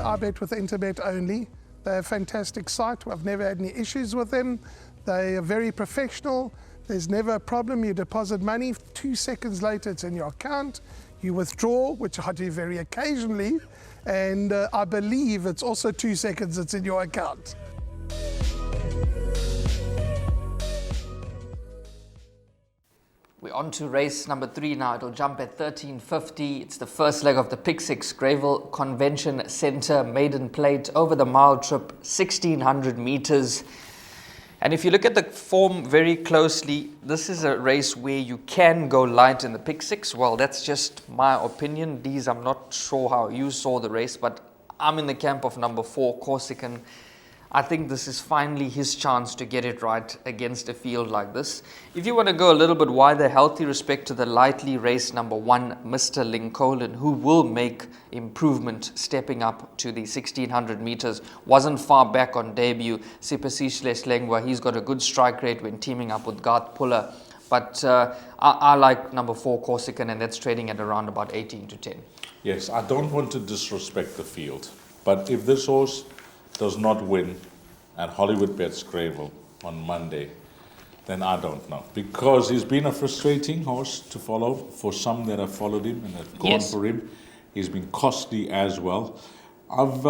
I bet with Interbet only. They're a fantastic site. I've never had any issues with them. They are very professional. There's never a problem. You deposit money, 2 seconds later it's in your account. You withdraw, which I do very occasionally, and I believe it's also 2 seconds it's in your account. We're on to race number 3 now. It'll jump at 13:50. It's the first leg of the Pick 6 Greyville Convention Centre maiden plate over the mile trip, 1600 meters. And if you look at the form very closely, this is a race where you can go light in the Pick 6. Well, that's just my opinion. Dees, I'm not sure how you saw the race, but I'm in the camp of number 4, Corsican. I think this is finally his chance to get it right against a field like this. If you want to go a little bit wider, healthy respect to the lightly raced number 1, Mr. Lincoln, who will make improvement stepping up to the 1600 meters. Wasn't far back on debut. Sipasish Leslengwa, he's got a good strike rate when teaming up with Gart Puller. But I like number 4, Corsican, and that's trading at around about 18-10. Yes, I don't want to disrespect the field, but if this horse does not win at Hollywoodbets Greyville on Monday, then I don't know. Because he's been a frustrating horse to follow for some that have followed him and have gone for him. He's been costly as well. I've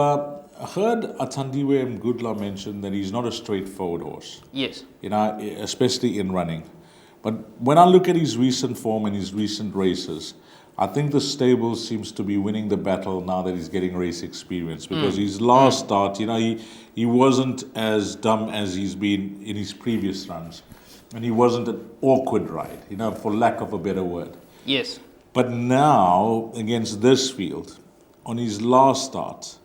heard Athandiwe Mgudla mention that he's not a straightforward horse. Yes. You know, especially in running. But when I look at his recent form and his recent races, I think the stable seems to be winning the battle now that he's getting race experience, because his last start, you know, he wasn't as dumb as he's been in his previous runs, and he wasn't an awkward ride, you know, for lack of a better word. Yes. But now, against this field, on his last start,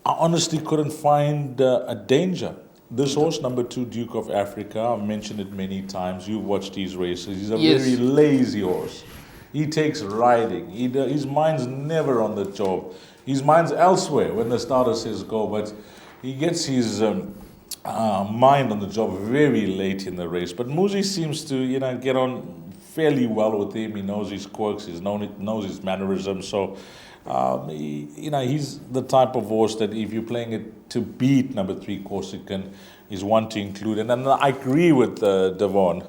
I honestly couldn't find a danger. This horse, number 2, Duke of Africa, I've mentioned it many times. You've watched these races. He's a very lazy horse. He takes riding. His mind's never on the job. His mind's elsewhere when the starter says go, but he gets his mind on the job very late in the race. But Muzi seems to, you know, get on fairly well with him. He knows his quirks. He knows his mannerisms. So, you know, he's the type of horse that if you're playing it to beat number 3, Corsican, is one to include. And then I agree with Devon.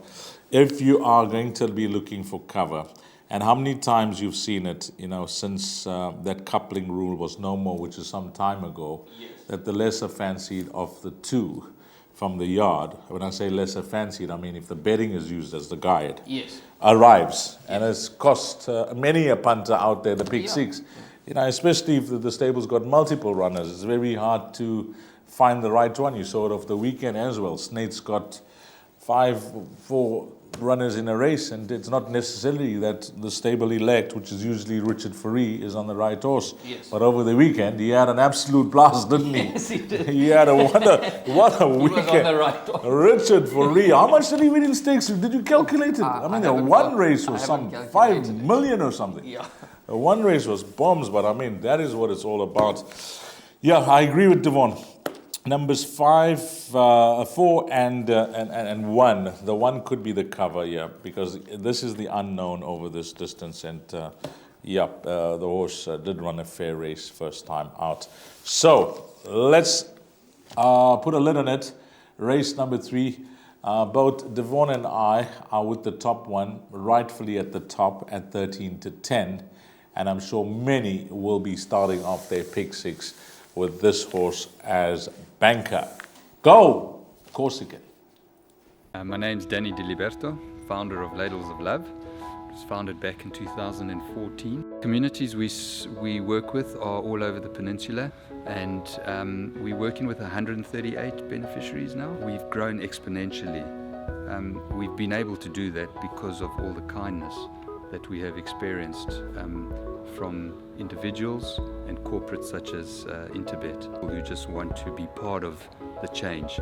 If you are going to be looking for cover, and how many times you've seen it, you know, since that coupling rule was no more, which is some time ago, that the lesser fancied of the 2 from the yard, when I say lesser fancied, I mean if the betting is used as the guide, arrives. And it's cost many a punter out there the Pick 6. You know, especially if the stable's got multiple runners, it's very hard to find the right one. You saw it off the weekend as well. Snate's got 4 runners in a race, and it's not necessarily that the stable elect, which is usually Richard Fourie, is on the right horse. But over the weekend, he had an absolute blast, didn't he? Yes, he did. He had a what a weekend. He was on the right horse. Richard Fourie, how much did he win in stakes? Did you calculate it? I mean, the one race was some 5 million or something. The one race was bombs, but I mean, that is what it's all about. Yeah, I agree with Devon. Numbers 5, 4, and 1. The 1 could be the cover, because this is the unknown over this distance. And the horse did run a fair race first time out. So let's put a lid on it. Race number 3. Both Devon and I are with the top one, rightfully at the top at 13-10. And I'm sure many will be starting off their Pick 6 with this horse as banker. Go, Corsican. My name's Danny Diliberto, founder of Ladles of Love. It was founded back in 2014. Communities we work with are all over the peninsula, and we're working with 138 beneficiaries now. We've grown exponentially. We've been able to do that because of all the kindness that we have experienced from individuals and corporates such as Interbet, who just want to be part of the change.